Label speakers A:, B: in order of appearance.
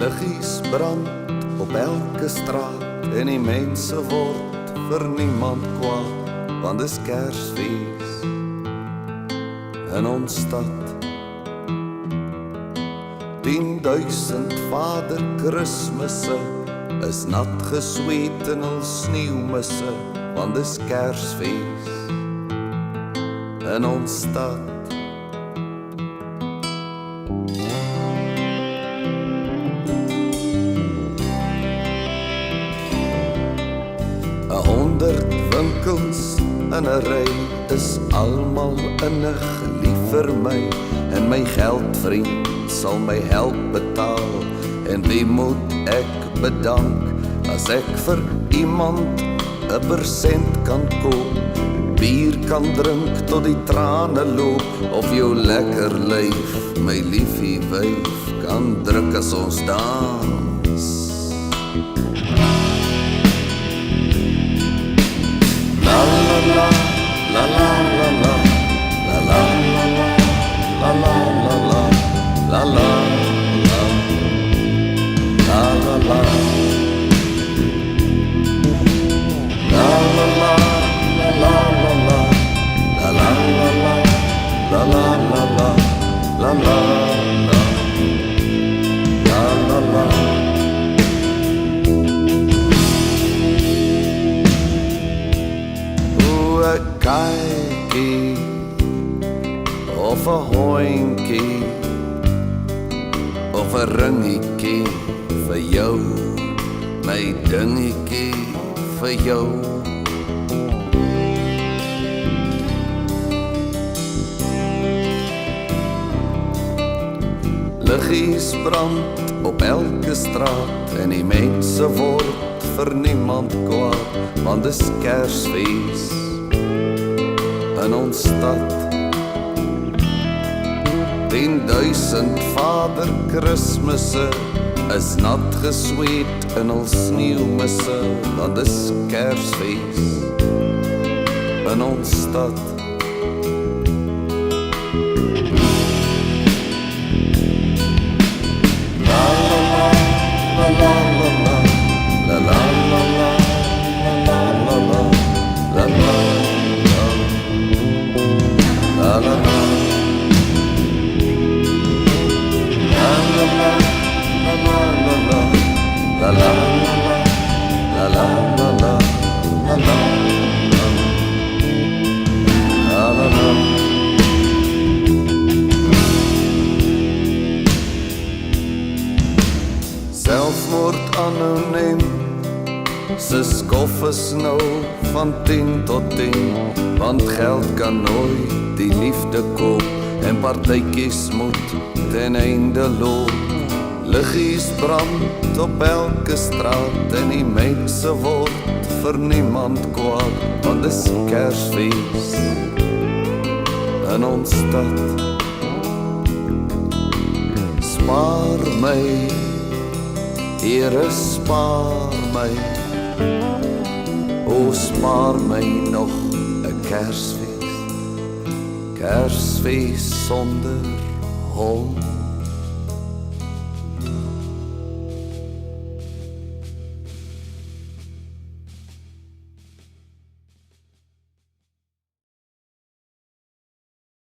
A: Liggies brand op elke straat en die mense word vir niemand kwaad, want dis Kersfees in ons stad. 10.000 Vader Christmasse is nat gesweet in hul sneeuwmisse, want dis Kersfees in ons stad. Winkels in 'n ry is almal innig lief vir my, en my geldvriend sal my help betaal, en wie moet ek bedank as ek vir iemand 'n persent kan koop, bier kan drink tot die trane loop, of jou lekker lyf, my liefie wyf, kan druk as ons dans. La la la la la la la la la la la la la la la la la la Kykie of 'n hoontjie of 'n ringetjie vir jou, my dingetjie vir jou. Liggies brand op elke straat en die mense word vir niemand kwaad, want dis Kersfees in ons stad. 10.000 Vader Christmasse is nat gesweet in hul sneeuwmisse, want dis Kersfees in ons stad. La la la la la la la la la la la la la la la. La la la la la la la la la la la la la. Selfmoord anoniem, se skof is nou van 10 tot 10, want geld kan nooit die liefde koop, en partytjies moet ten einde loop. Liggies brand op elke straat en die mense word vir niemand kwaad, want dis Kersfees in ons stad. Spaar my, Here, spaar my, o spaar my nog 'n Kersfees, Kersfees sonder hom.